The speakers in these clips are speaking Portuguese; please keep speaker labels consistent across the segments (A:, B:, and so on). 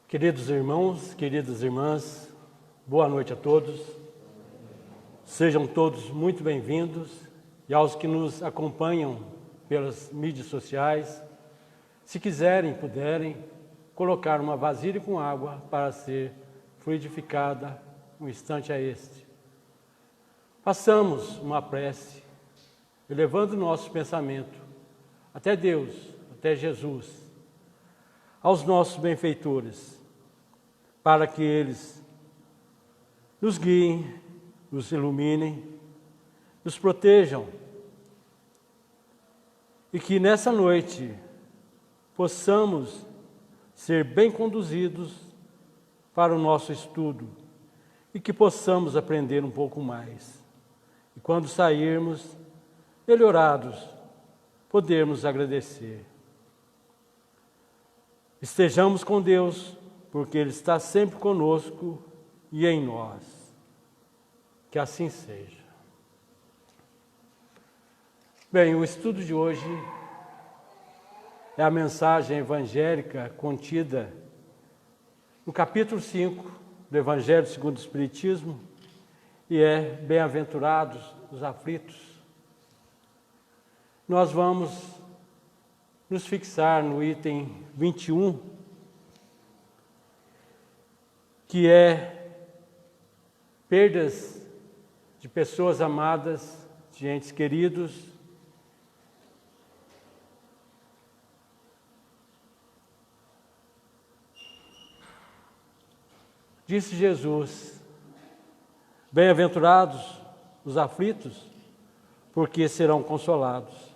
A: Queridos irmãos, queridas irmãs, boa noite a todos. Sejam todos muito bem-vindos e aos que nos acompanham pelas mídias sociais, se quiserem, puderem, colocar uma vasilha com água para ser fluidificada um instante a este. Façamos uma prece, elevando nosso pensamento até Deus, até Jesus, aos nossos benfeitores, para que eles nos guiem, nos iluminem, nos protejam e que nessa noite possamos ser bem conduzidos para o nosso estudo e que possamos aprender um pouco mais. E quando sairmos melhorados, podermos agradecer. Estejamos com Deus, porque Ele está sempre conosco e em nós. Que assim seja. Bem, o estudo de hoje é a mensagem evangélica contida no capítulo 5 do Evangelho segundo o Espiritismo, e é Bem-aventurados os aflitos. Nós vamos nos fixar no item 21, que é perdas de pessoas amadas, de entes queridos. Disse Jesus: bem-aventurados os aflitos, porque serão consolados.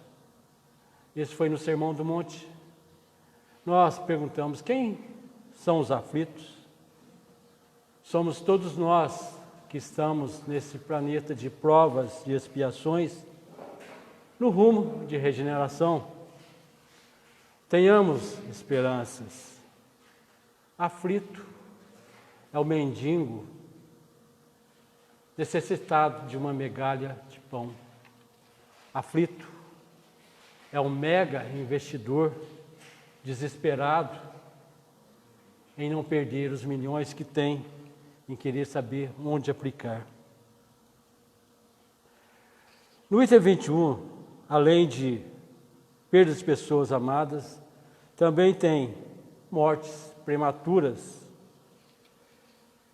A: Esse foi no Sermão do Monte. Nós perguntamos: quem são os aflitos? Somos todos nós que estamos nesse planeta de provas e expiações, no rumo de regeneração. Tenhamos esperanças. Aflito é o mendigo necessitado de uma migalha de pão. Aflito é o mega investidor desesperado em não perder os milhões que tem, em querer saber onde aplicar. No item 21, além de perdas de pessoas amadas, também tem mortes prematuras.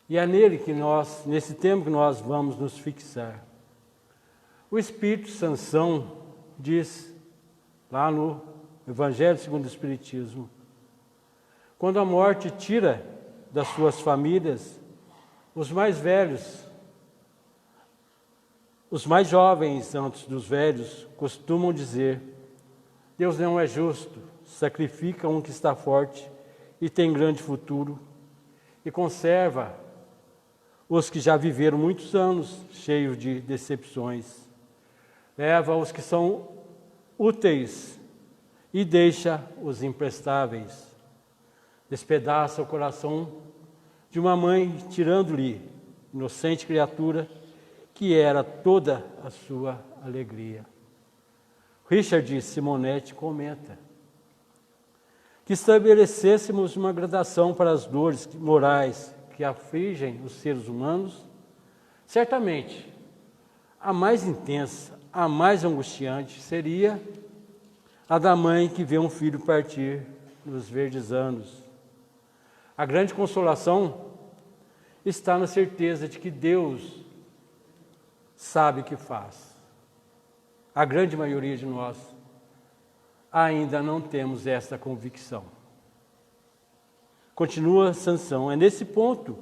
A: E é nele que nós, nesse tema que nós vamos nos fixar. O Espírito Sansão diz, lá no Evangelho segundo o Espiritismo, quando a morte tira das suas famílias os mais velhos, os mais jovens antes dos velhos, costumam dizer: Deus não é justo, sacrifica um que está forte e tem grande futuro, e conserva os que já viveram muitos anos cheios de decepções. Leva os que são úteis e deixa os imprestáveis. Despedaça o coração de uma mãe, tirando-lhe, inocente criatura, que era toda a sua alegria. Richard Simonetti comenta que estabelecêssemos uma gradação para as dores morais que afligem os seres humanos, certamente a mais intensa, a mais angustiante seria a da mãe que vê um filho partir nos verdes anos. A grande consolação está na certeza de que Deus sabe o que faz. A grande maioria de nós ainda não temos essa convicção. Continua Sansão: é nesse ponto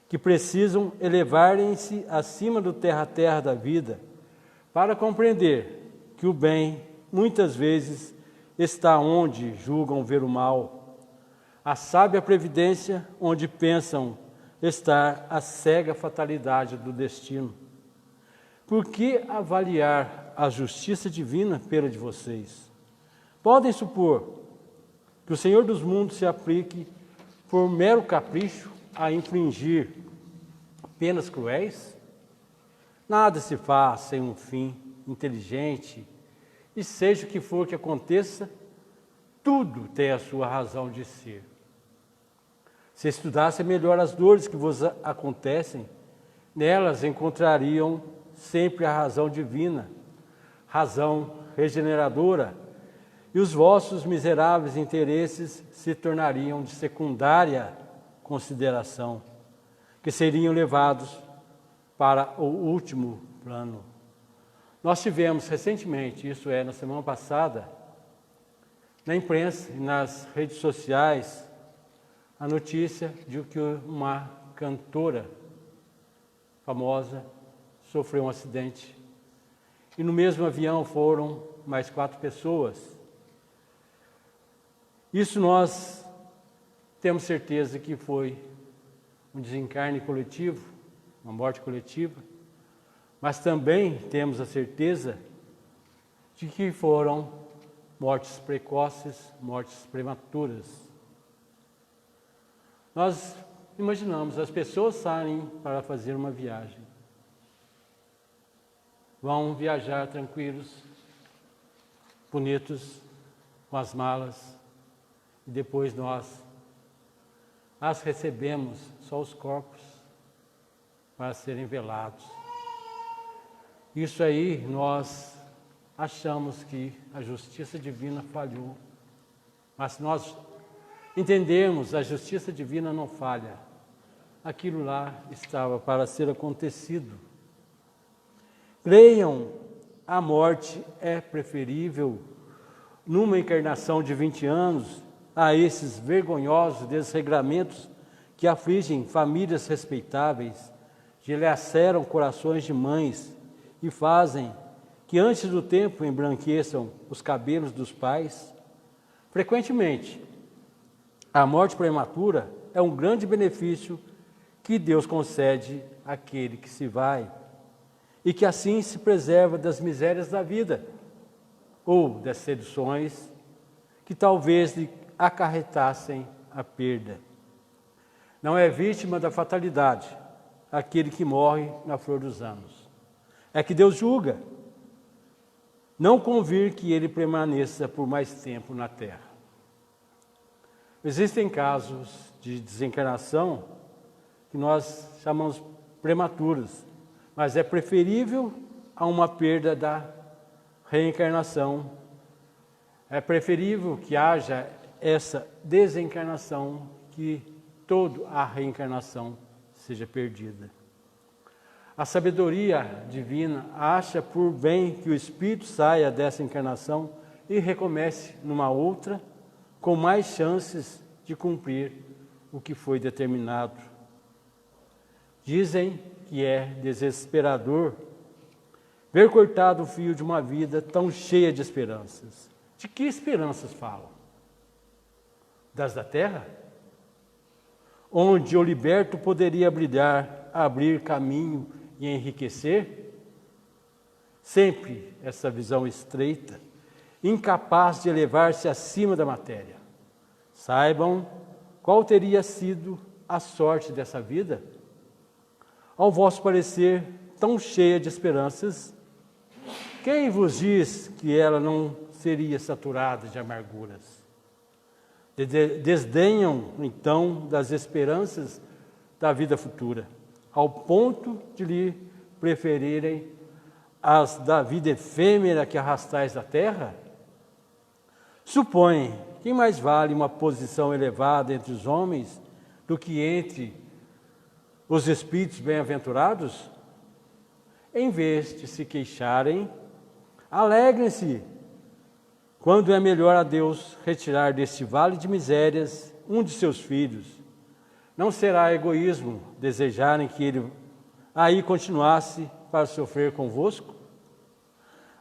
A: que precisam elevarem-se acima do terra-terra da vida para compreender que o bem, muitas vezes, está onde julgam ver o mal, a sábia previdência onde pensam estar a cega fatalidade do destino. Por que avaliar a justiça divina pela de vocês? Podem supor que o Senhor dos mundos se aplique por mero capricho a infligir penas cruéis? Nada se faz sem um fim inteligente, e seja o que for que aconteça, tudo tem a sua razão de ser. Se estudassem melhor as dores que vos acontecem, nelas encontrariam sempre a razão divina, razão regeneradora, e os vossos miseráveis interesses se tornariam de secundária consideração, que seriam levados para o último plano. Nós tivemos recentemente, isso é, na semana passada, na imprensa e nas redes sociais, a notícia de que uma cantora famosa sofreu um acidente. E no mesmo avião foram mais 4 pessoas. Isso nós temos certeza que foi um desencarne coletivo, uma morte coletiva, mas também temos a certeza de que foram mortes precoces, mortes prematuras. Nós imaginamos, as pessoas saem para fazer uma viagem. Vão viajar tranquilos, bonitos, com as malas, e depois nós as recebemos, só os corpos, para serem velados. Isso aí nós achamos que a justiça divina falhou, mas se nós entendermos, a justiça divina não falha. Aquilo lá estava para ser acontecido. Creiam, a morte é preferível numa encarnação de 20 anos a esses vergonhosos desregramentos que afligem famílias respeitáveis, dilaceram corações de mães e fazem que antes do tempo embranqueçam os cabelos dos pais. Frequentemente, a morte prematura é um grande benefício que Deus concede àquele que se vai e que assim se preserva das misérias da vida ou das seduções que talvez lhe acarretassem a perda. Não é vítima da fatalidade aquele que morre na flor dos anos. É que Deus julga. Não convir que ele permaneça por mais tempo na terra. Existem casos de desencarnação que nós chamamos prematuros, mas é preferível a uma perda da reencarnação. É preferível que haja essa desencarnação que toda a reencarnação seja perdida. A sabedoria divina acha por bem que o espírito saia dessa encarnação e recomece numa outra, com mais chances de cumprir o que foi determinado. Dizem que é desesperador ver cortado o fio de uma vida tão cheia de esperanças. De que esperanças falam? Das da terra? Onde o liberto poderia brilhar, abrir caminho e enriquecer? Sempre essa visão estreita, incapaz de elevar-se acima da matéria. Saibam qual teria sido a sorte dessa vida? Ao vosso parecer, tão cheia de esperanças, quem vos diz que ela não seria saturada de amarguras? Desdenham, então, das esperanças da vida futura, ao ponto de lhe preferirem as da vida efêmera que arrastais da terra? Supõem que mais vale uma posição elevada entre os homens do que entre os espíritos bem-aventurados? Em vez de se queixarem, alegrem-se quando é melhor a Deus retirar deste vale de misérias um de seus filhos. Não será egoísmo desejarem que ele aí continuasse para sofrer convosco?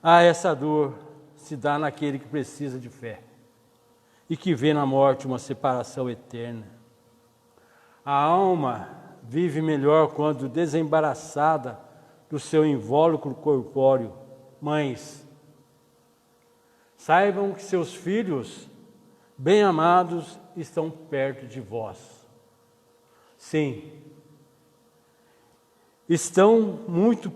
A: Essa dor se dá naquele que precisa de fé e que vê na morte uma separação eterna. A alma vive melhor quando desembaraçada do seu invólucro corpóreo. Mães, saibam que seus filhos bem-amados estão perto de vós. Sim, estão muito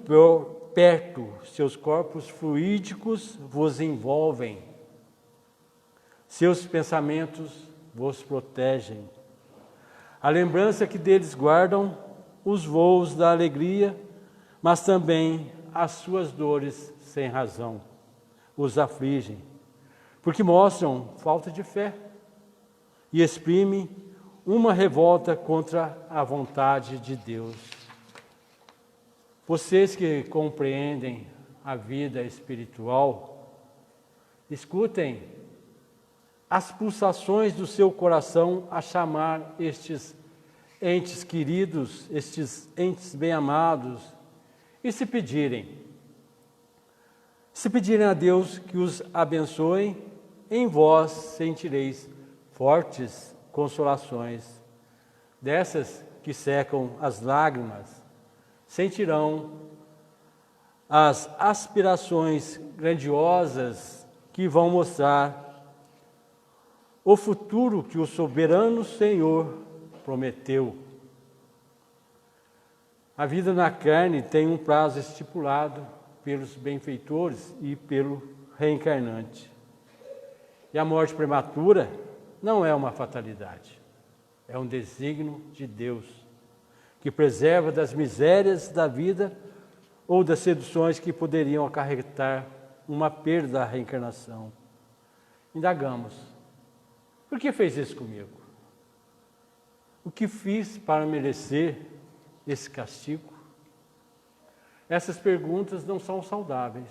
A: perto, seus corpos fluídicos vos envolvem, seus pensamentos vos protegem. A lembrança que deles guardam os voos da alegria, mas também as suas dores sem razão os afligem, porque mostram falta de fé e exprimem uma revolta contra a vontade de Deus. Vocês que compreendem a vida espiritual, escutem as pulsações do seu coração a chamar estes entes queridos, estes entes bem-amados, e se pedirem a Deus que os abençoe, em vós sentireis fortes consolações. Dessas que secam as lágrimas, sentirão as aspirações grandiosas que vão mostrar o futuro que o soberano Senhor prometeu. A vida na carne tem um prazo estipulado pelos benfeitores e pelo reencarnante. E a morte prematura não é uma fatalidade, é um desígnio de Deus, que preserva das misérias da vida ou das seduções que poderiam acarretar uma perda da reencarnação. Indagamos: por que fez isso comigo? O que fiz para merecer esse castigo? Essas perguntas não são saudáveis.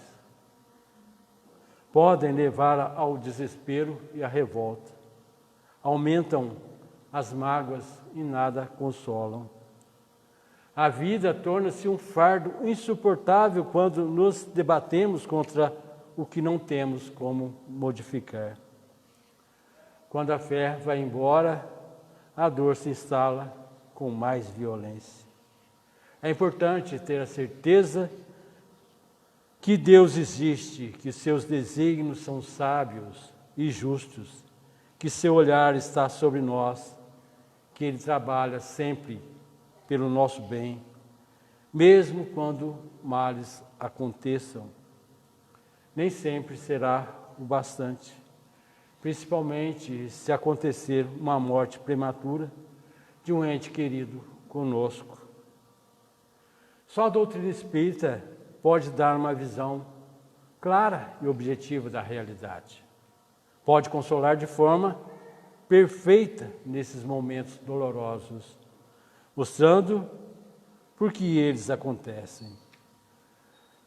A: Podem levar ao desespero e à revolta. Aumentam as mágoas e nada consolam. A vida torna-se um fardo insuportável quando nos debatemos contra o que não temos como modificar. Quando a fé vai embora, a dor se instala com mais violência. É importante ter a certeza que Deus existe, que seus desígnios são sábios e justos, que seu olhar está sobre nós, que Ele trabalha sempre pelo nosso bem, mesmo quando males aconteçam. Nem sempre será o bastante, principalmente se acontecer uma morte prematura de um ente querido conosco. Só a doutrina espírita pode dar uma visão clara e objetiva da realidade. Pode consolar de forma perfeita nesses momentos dolorosos, mostrando por que eles acontecem.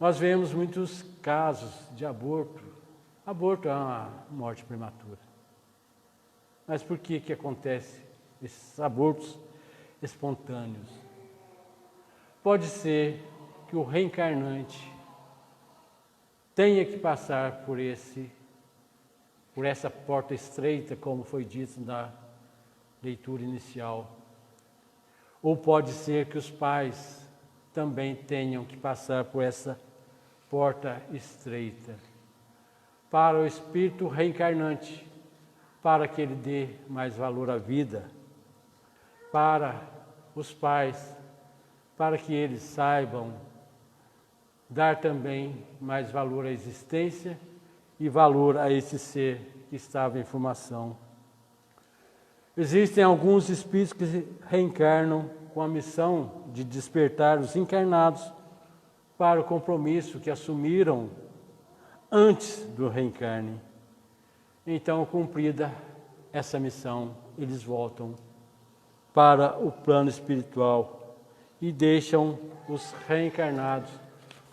A: Nós vemos muitos casos de aborto. Aborto é uma morte prematura. Mas por que acontece esses abortos espontâneos? Pode ser que o reencarnante tenha que passar por essa porta estreita, como foi dito na leitura inicial. Ou pode ser que os pais também tenham que passar por essa porta estreita, para o espírito reencarnante, para que ele dê mais valor à vida, para os pais, para que eles saibam dar também mais valor à existência e valor a esse ser que estava em formação. Existem alguns espíritos que reencarnam com a missão de despertar os encarnados para o compromisso que assumiram antes do reencarne. Então, cumprida essa missão, eles voltam para o plano espiritual e deixam os reencarnados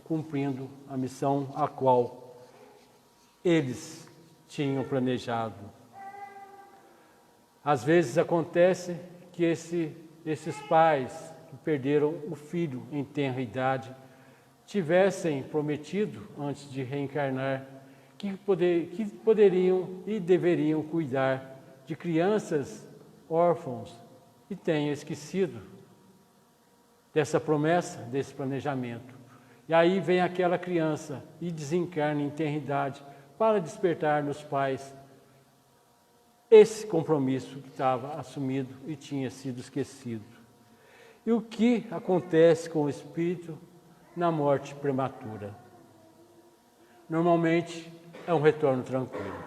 A: cumprindo a missão a qual eles tinham planejado. Às vezes acontece que esses pais que perderam o filho em tenra idade tivessem prometido, antes de reencarnar, que poderiam e deveriam cuidar de crianças órfãos e tenham esquecido dessa promessa, desse planejamento. E aí vem aquela criança e desencarna em tenra idade para despertar nos pais esse compromisso que estava assumido e tinha sido esquecido. E o que acontece com o espírito na morte prematura? Normalmente é um retorno tranquilo.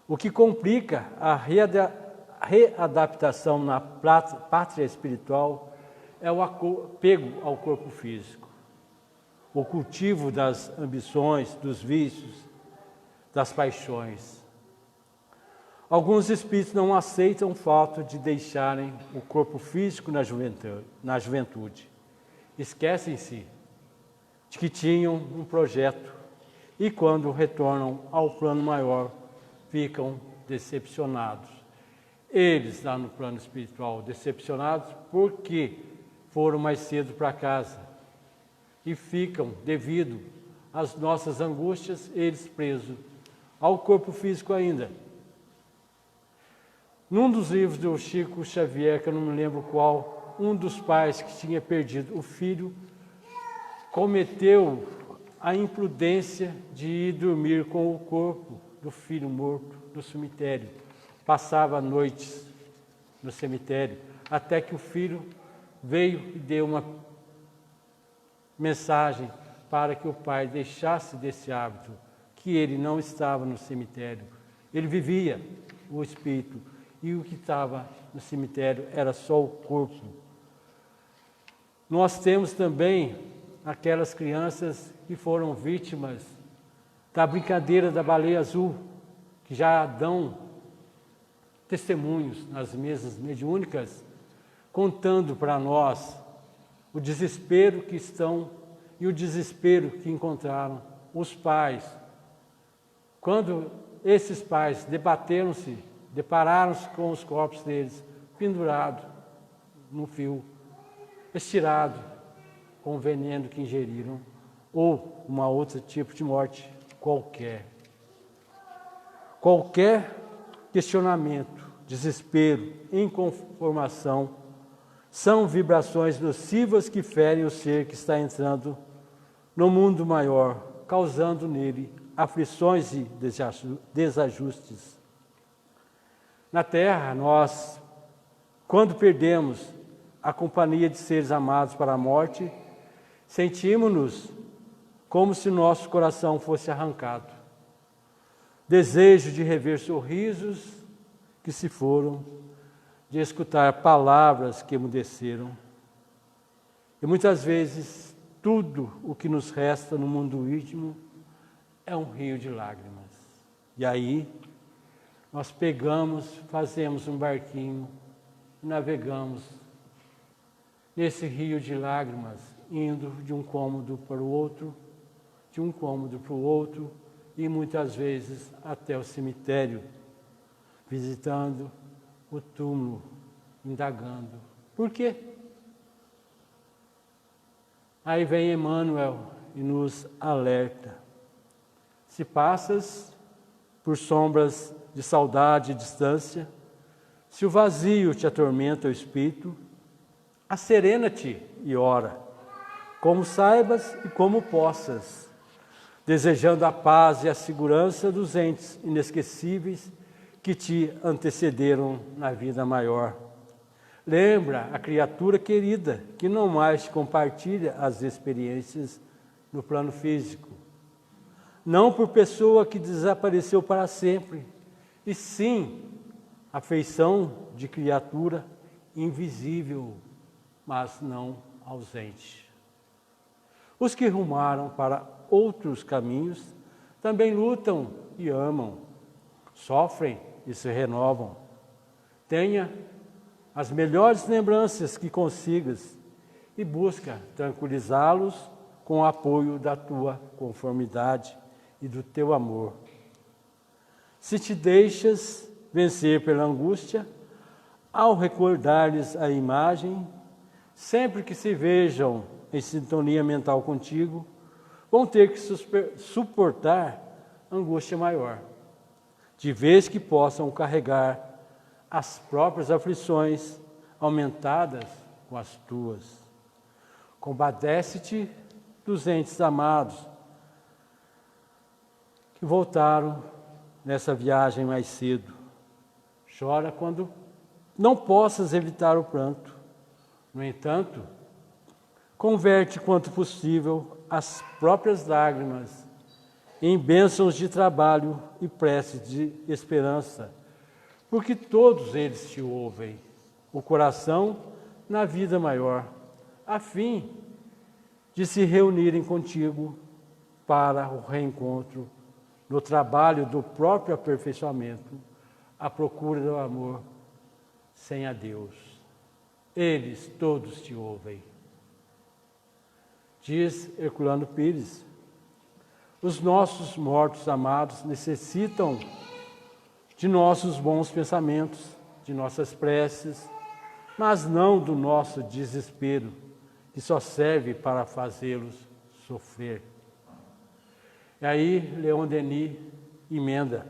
A: O que complica a readaptação na pátria espiritual é o apego ao corpo físico, o cultivo das ambições, dos vícios, das paixões. Alguns espíritos não aceitam o fato de deixarem o corpo físico na juventude. Esquecem-se de que tinham um projeto e, quando retornam ao plano maior, ficam decepcionados. Eles, lá no plano espiritual, decepcionados porque foram mais cedo para casa e ficam, devido às nossas angústias, eles presos ao corpo físico ainda. Num dos livros do Chico Xavier, que eu não me lembro qual, um dos pais que tinha perdido o filho cometeu a imprudência de ir dormir com o corpo do filho morto no cemitério. Passava noites no cemitério, até que o filho veio e deu uma mensagem para que o pai deixasse desse hábito, que ele não estava no cemitério. Ele vivia o espírito, e o que estava no cemitério era só o corpo. Nós temos também aquelas crianças que foram vítimas da brincadeira da baleia azul, que já dão testemunhos nas mesas mediúnicas, contando para nós o desespero que estão e o desespero que encontraram os pais. Quando esses pais depararam-se com os corpos deles pendurados no fio, estirado, com o veneno que ingeriram, ou uma outra tipo de morte qualquer. Qualquer questionamento, desespero, inconformação, são vibrações nocivas que ferem o ser que está entrando no mundo maior, causando nele aflições e desajustes. Na Terra, nós, quando perdemos a companhia de seres amados para a morte, sentimos-nos como se nosso coração fosse arrancado. Desejo de rever sorrisos que se foram, de escutar palavras que emudeceram. E muitas vezes, tudo o que nos resta no mundo íntimo é um rio de lágrimas. E aí, nós pegamos, fazemos um barquinho, navegamos nesse rio de lágrimas, indo de um cômodo para o outro, de um cômodo para o outro, e muitas vezes até o cemitério, visitando o túmulo, indagando. Por quê? Aí vem Emmanuel e nos alerta. Se passas por sombras de saudade e distância, se o vazio te atormenta o espírito, acerena-te e ora, como saibas e como possas, desejando a paz e a segurança dos entes inesquecíveis que te antecederam na vida maior. Lembra a criatura querida que não mais compartilha as experiências no plano físico. Não por pessoa que desapareceu para sempre, e sim a feição de criatura invisível, mas não ausente. Os que rumaram para outros caminhos também lutam e amam, sofrem e se renovam. Tenha as melhores lembranças que consigas e busca tranquilizá-los com o apoio da tua conformidade e do teu amor. Se te deixas vencer pela angústia, ao recordar-lhes a imagem, sempre que se vejam em sintonia mental contigo, vão ter que suportar angústia maior, de vez que possam carregar as próprias aflições aumentadas com as tuas. Compadece-te dos entes amados que voltaram nessa viagem mais cedo. Chora quando não possas evitar o pranto. No entanto, converte quanto possível as próprias lágrimas em bênçãos de trabalho e preces de esperança, porque todos eles te ouvem, o coração na vida maior, a fim de se reunirem contigo para o reencontro no trabalho do próprio aperfeiçoamento, à procura do amor sem a Deus. Eles todos te ouvem. Diz Herculano Pires, os nossos mortos amados necessitam de nossos bons pensamentos, de nossas preces, mas não do nosso desespero, que só serve para fazê-los sofrer. E aí, Leon Denis emenda,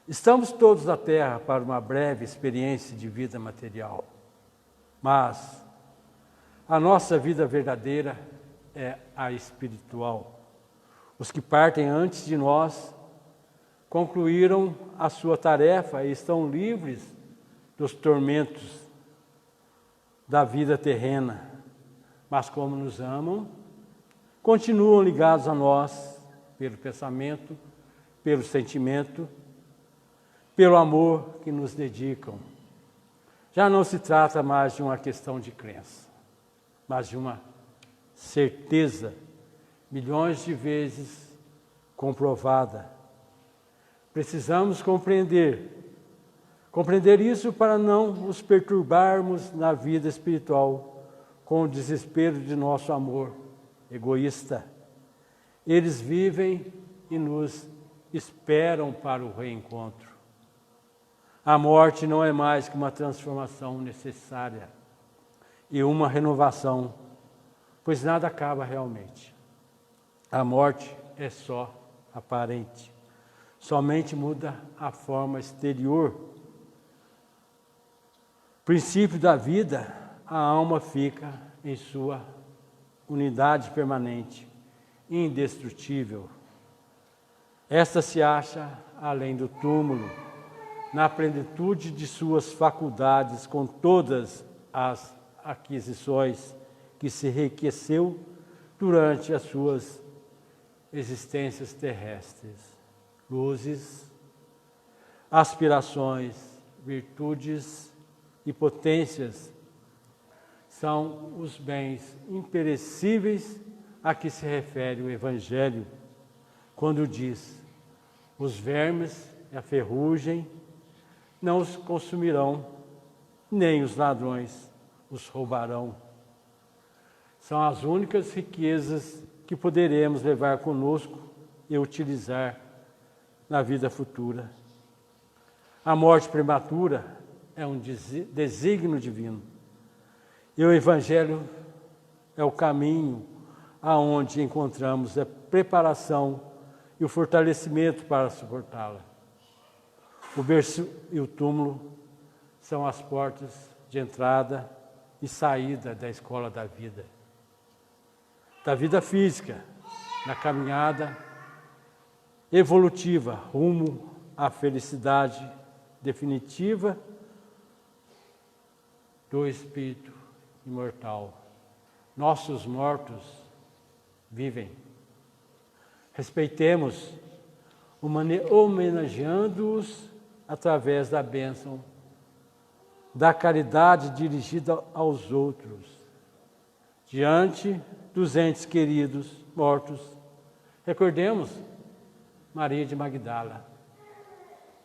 A: estamos todos na Terra para uma breve experiência de vida material, mas a nossa vida verdadeira é a espiritual. Os que partem antes de nós concluíram a sua tarefa e estão livres dos tormentos da vida terrena, mas como nos amam, continuam ligados a nós pelo pensamento, pelo sentimento, pelo amor que nos dedicam. Já não se trata mais de uma questão de crença, mas de uma certeza, milhões de vezes comprovada. Precisamos compreender isso para não os perturbarmos na vida espiritual com o desespero de nosso amor egoísta. Eles vivem e nos esperam para o reencontro. A morte não é mais que uma transformação necessária e uma renovação, pois nada acaba realmente. A morte é só aparente, somente muda a forma exterior. Princípio da vida, a alma fica em sua unidade permanente, indestrutível. Esta se acha além do túmulo, na plenitude de suas faculdades, com todas as aquisições que se enriqueceu durante as suas existências terrestres. Luzes, aspirações, virtudes e potências são os bens imperecíveis a que se refere o Evangelho, quando diz: os vermes e a ferrugem não os consumirão, nem os ladrões os roubarão. São as únicas riquezas que poderemos levar conosco e utilizar na vida futura. A morte prematura é um desígnio divino. E o Evangelho é o caminho aonde encontramos a preparação e o fortalecimento para suportá-la. O berço e o túmulo são as portas de entrada e saída da escola da vida física, na caminhada evolutiva rumo à felicidade definitiva do espírito imortal. Nossos mortos vivem. Respeitemos, homenageando-os através da bênção da caridade dirigida aos outros, diante dos entes queridos mortos. Recordemos Maria de Magdala,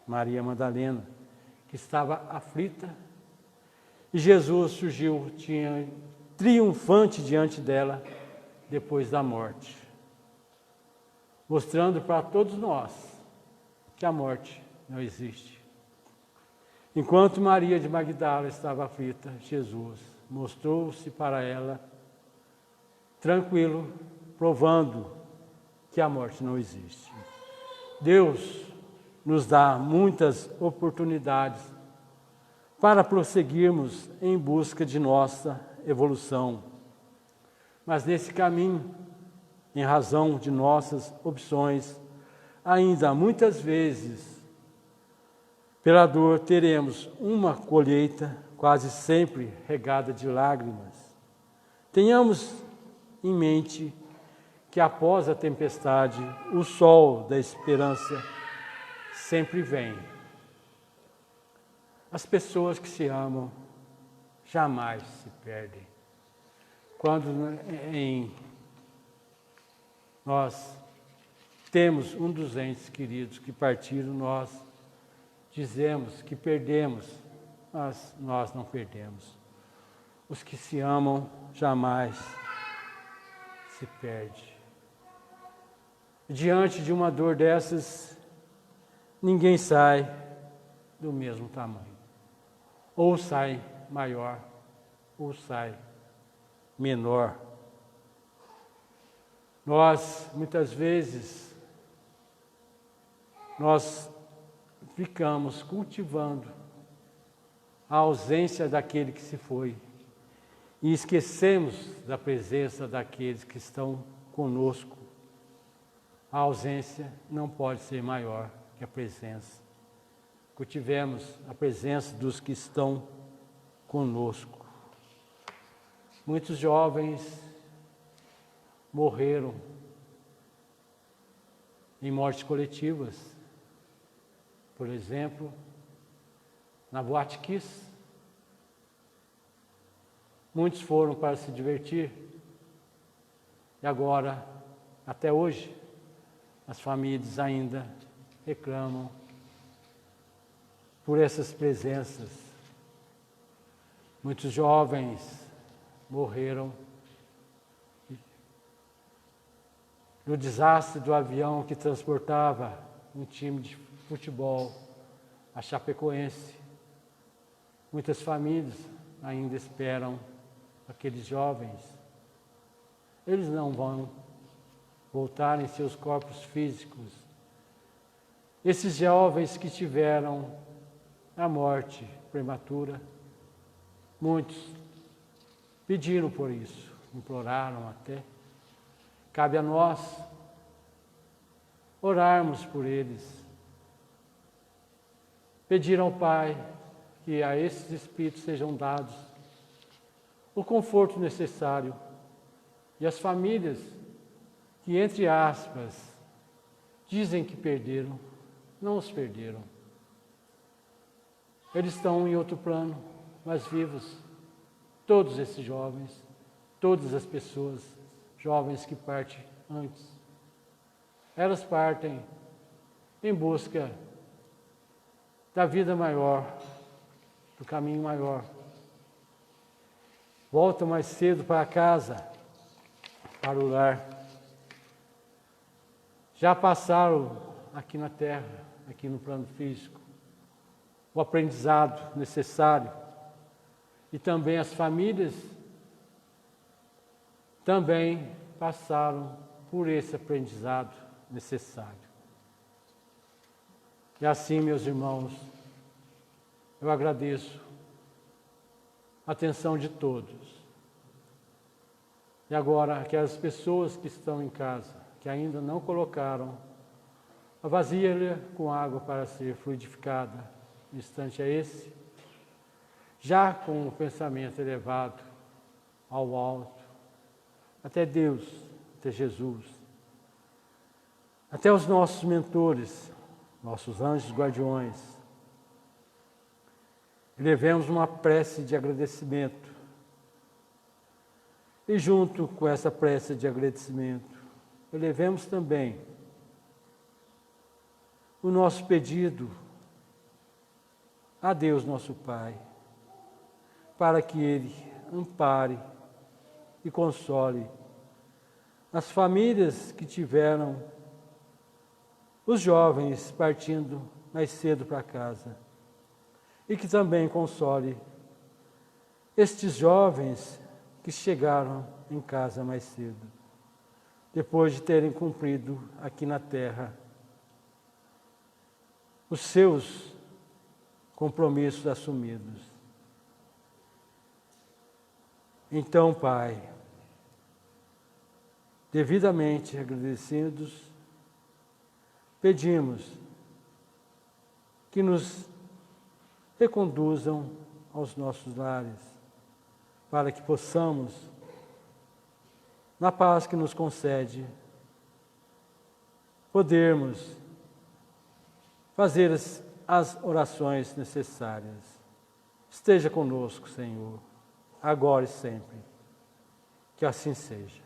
A: Maria Madalena, que estava aflita, e Jesus surgiu, tinha triunfante diante dela depois da morte, mostrando para todos nós que a morte não existe. Enquanto Maria de Magdala estava aflita, Jesus mostrou-se para ela tranquilo, provando que a morte não existe. Deus nos dá muitas oportunidades para prosseguirmos em busca de nossa evolução. Mas nesse caminho, em razão de nossas opções, ainda muitas vezes, pela dor, teremos uma colheita quase sempre regada de lágrimas. Tenhamos em mente que após a tempestade, o sol da esperança sempre vem. As pessoas que se amam jamais se perdem. Quando nós temos um dos entes queridos que partiram, nós dizemos que perdemos, mas nós não perdemos. Os que se amam jamais se perdem. Diante de uma dor dessas, ninguém sai do mesmo tamanho. Ou sai maior, ou sai menor. Nós, muitas vezes, nós ficamos cultivando a ausência daquele que se foi e esquecemos da presença daqueles que estão conosco. A ausência não pode ser maior que a presença. Cultivemos a presença dos que estão conosco. Muitos jovens morreram em mortes coletivas. Por exemplo, na Boate Kiss. Muitos foram para se divertir. E agora, até hoje, as famílias ainda reclamam por essas presenças. Muitos jovens morreram no desastre do avião que transportava um time de futebol, a Chapecoense. Muitas famílias ainda esperam aqueles jovens. Eles não vão voltar em seus corpos físicos. Esses jovens que tiveram a morte prematura, muitos pediram por isso, imploraram até. Cabe a nós orarmos por eles, pedir ao Pai que a esses espíritos sejam dados o conforto necessário e as famílias que, entre aspas, dizem que perderam, não os perderam. Eles estão em outro plano, mas vivos. Todos esses jovens, todas as pessoas, jovens que partem antes, elas partem em busca da vida maior, do caminho maior. Voltam mais cedo para casa, para o lar. Já passaram aqui na terra, aqui no plano físico, o aprendizado necessário. E também as famílias também passaram por esse aprendizado necessário. E assim, meus irmãos, eu agradeço a atenção de todos. E agora, aquelas pessoas que estão em casa, que ainda não colocaram a vasilha com água para ser fluidificada, no instante é esse, já com o pensamento elevado ao alto, até Deus, até Jesus, até os nossos mentores, nossos anjos guardiões. Elevemos uma prece de agradecimento. E junto com essa prece de agradecimento, elevemos também o nosso pedido a Deus, nosso Pai, para que Ele ampare e console as famílias que tiveram os jovens partindo mais cedo para casa, e que também console estes jovens que chegaram em casa mais cedo, depois de terem cumprido aqui na terra os seus compromissos assumidos. Então, Pai, devidamente agradecidos, pedimos que nos reconduzam aos nossos lares, para que possamos, na paz que nos concede, podermos fazer as orações necessárias. Esteja conosco, Senhor, agora e sempre. Que assim seja.